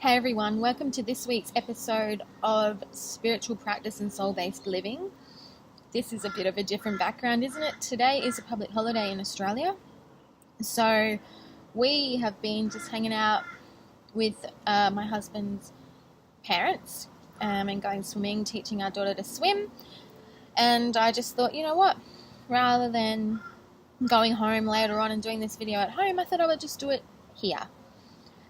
Hey everyone, welcome to this week's episode of Spiritual Practice and Soul-Based Living. This is a bit of a different background, isn't it? Today is a public holiday in Australia. So we have been just hanging out with my husband's parents and going swimming, teaching our daughter to swim. And I just thought, you know what, rather than going home later on and doing this video at home, I thought I would just do it here.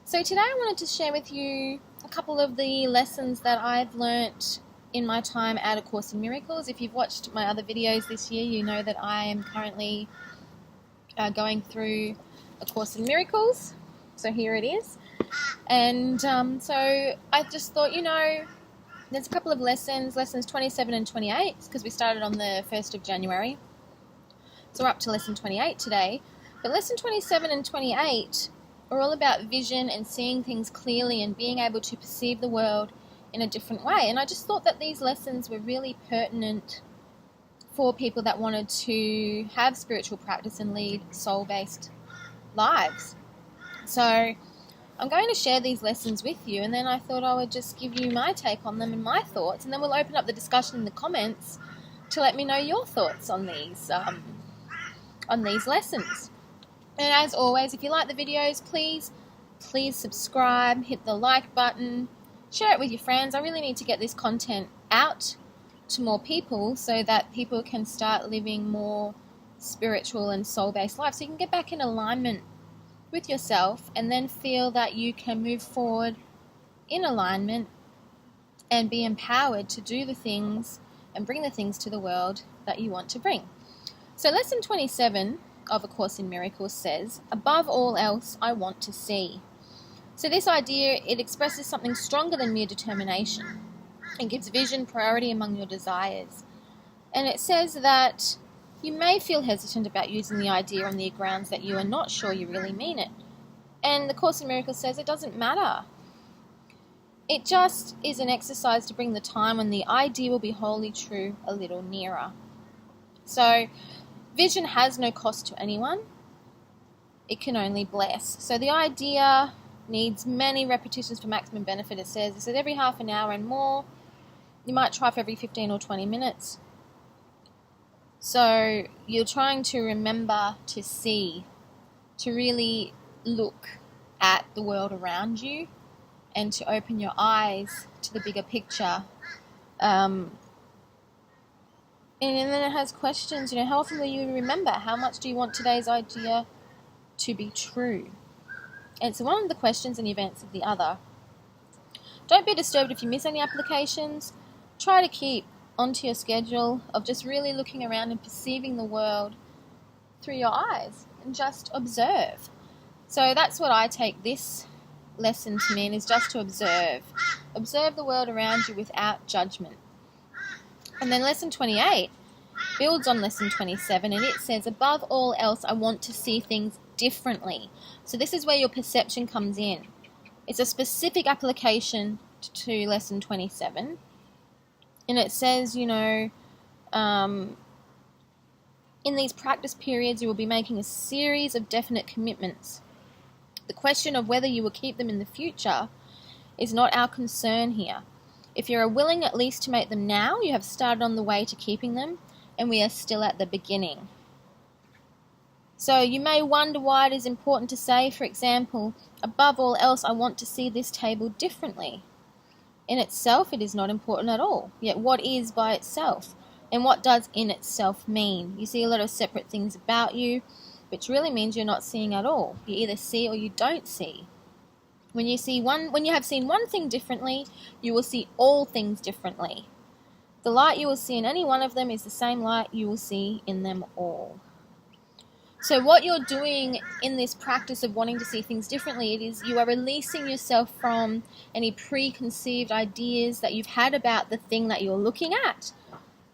So today I wanted to share with you a couple of the lessons that I've learnt in my time at A Course in Miracles. If you've watched my other videos this year, you know that I am currently going through A Course in Miracles. So here it is. And so I just thought, there's a couple of lessons 27 and 28, because we started on the 1st of January. So we're up to lesson 28 today. But lesson 27 and 28 are all about vision and seeing things clearly and being able to perceive the world in a different way. And I just thought that these lessons were really pertinent for people that wanted to have spiritual practice and lead soul-based lives. So I'm going to share these lessons with you, and then I thought I would just give you my take on them and my thoughts, and then we'll open up the discussion in the comments to let me know your thoughts on these lessons. And as always, if you like the videos, please subscribe, hit the like button, share it with your friends. I really need to get this content out to more people so that people can start living more spiritual and soul-based lives. So you can get back in alignment with yourself and then feel that you can move forward in alignment and be empowered to do the things and bring the things to the world that you want to bring. So lesson 27 of A Course in Miracles says, above all else, I want to see. So this idea, it expresses something stronger than mere determination. It gives vision priority among your desires. And it says that you may feel hesitant about using the idea on the grounds that you are not sure you really mean it. And the Course in Miracles says it doesn't matter. It just is an exercise to bring the time when the idea will be wholly true a little nearer. So vision has no cost to anyone. It can only bless. So the idea needs many repetitions for maximum benefit. It says every half an hour and more. You might try for every 15 or 20 minutes. So you're trying to remember to see, to really look at the world around you and to open your eyes to the bigger picture. And then it has questions, how often will you remember? How much do you want today's idea to be true? Answer one of the questions and you've answered the other. Don't be disturbed if you miss any applications. Try to keep onto your schedule of just really looking around and perceiving the world through your eyes and just observe. So that's what I take this lesson to mean, is just to observe. Observe the world around you without judgment. And then lesson 28 builds on lesson 27, and it says, above all else, I want to see things differently. So this is where your perception comes in. It's a specific application to lesson 27. And it says, in these practice periods, you will be making a series of definite commitments. The question of whether you will keep them in the future is not our concern here. If you are willing at least to make them now, you have started on the way to keeping them, and we are still at the beginning. So you may wonder why it is important to say, for example, above all else, I want to see this table differently. In itself, it is not important at all. Yet what is by itself? And what does in itself mean? You see a lot of separate things about you, which really means you're not seeing at all. You either see or you don't see. When you have seen one thing differently, you will see all things differently. The light you will see in any one of them is the same light you will see in them all. So what you're doing in this practice of wanting to see things differently, it is you are releasing yourself from any preconceived ideas that you've had about the thing that you're looking at.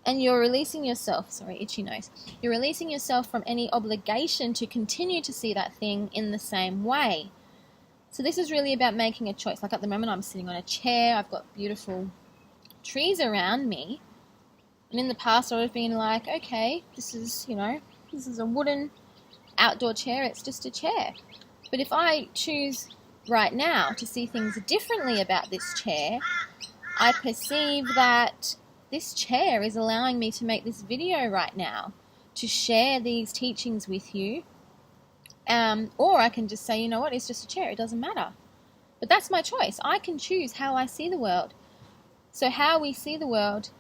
And you're releasing yourself, itchy nose. You're releasing yourself from any obligation to continue to see that thing in the same way. So this is really about making a choice. Like at the moment I'm sitting on a chair, I've got beautiful trees around me. And in the past I would have been like, okay, this is a wooden outdoor chair, it's just a chair. But if I choose right now to see things differently about this chair. I perceive that this chair is allowing me to make this video right now, to share these teachings with you. Or I can just say, you know what, it's just a chair, it doesn't matter. But that's my choice. I can choose how I see the world. So how we see the world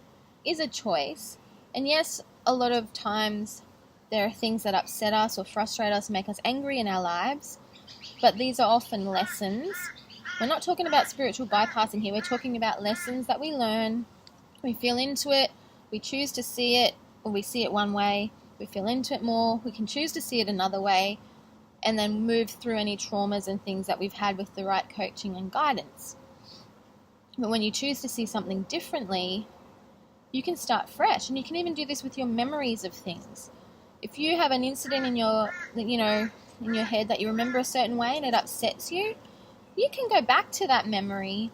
is a choice. And yes, a lot of times there are things that upset us or frustrate us, make us angry in our lives. But these are often lessons. We're not talking about spiritual bypassing here. We're talking about lessons that we learn. We feel into it. We choose to see it, or we see it one way. We feel into it more. We can choose to see it another way, and then move through any traumas and things that we've had with the right coaching and guidance. But when you choose to see something differently, you can start fresh. And you can even do this with your memories of things. If you have an incident in your, in your head that you remember a certain way and it upsets you, you can go back to that memory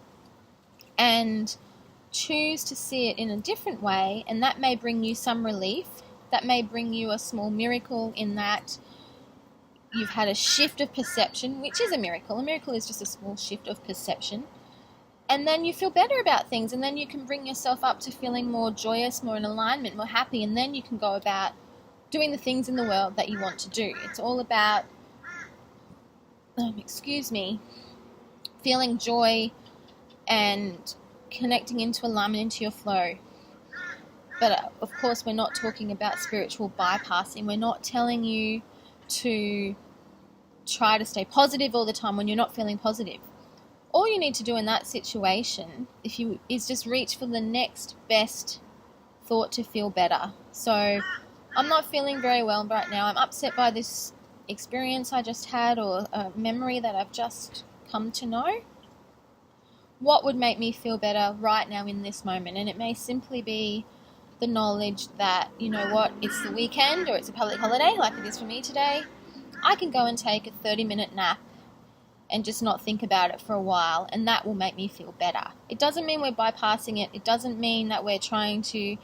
and choose to see it in a different way, and that may bring you some relief. That may bring you a small miracle in that you've had a shift of perception, which is a miracle. A miracle is just a small shift of perception. And then you feel better about things, and then you can bring yourself up to feeling more joyous, more in alignment, more happy, and then you can go about doing the things in the world that you want to do. It's all about, feeling joy and connecting into alignment, into your flow. But of course, we're not talking about spiritual bypassing. We're not telling you to try to stay positive all the time when you're not feeling positive. All you need to do in that situation is just reach for the next best thought to feel better. So I'm not feeling very well right now. I'm upset by this experience I just had, or a memory that I've just come to know. What would make me feel better right now in this moment? And it may simply be the knowledge that, you know what, it's the weekend or it's a public holiday like it is for me today. I can go and take a 30-minute nap and just not think about it for a while, and that will make me feel better. It doesn't mean we're bypassing it. It doesn't mean that we're trying to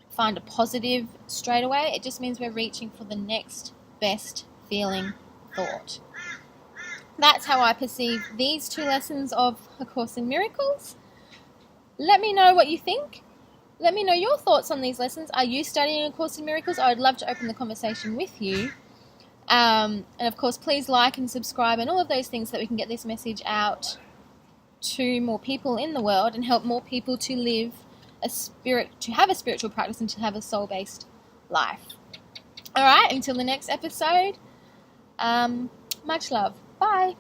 find a positive straight away. It just means we're reaching for the next best feeling thought. That's how I perceive these two lessons of A Course in Miracles. Let me know what you think. Let me know your thoughts on these lessons. Are you studying A Course in Miracles? I would love to open the conversation with you. And of course, please like and subscribe and all of those things so that we can get this message out to more people in the world and help more people to live to have a spiritual practice and to have a soul-based life. All right, until the next episode, much love. Bye.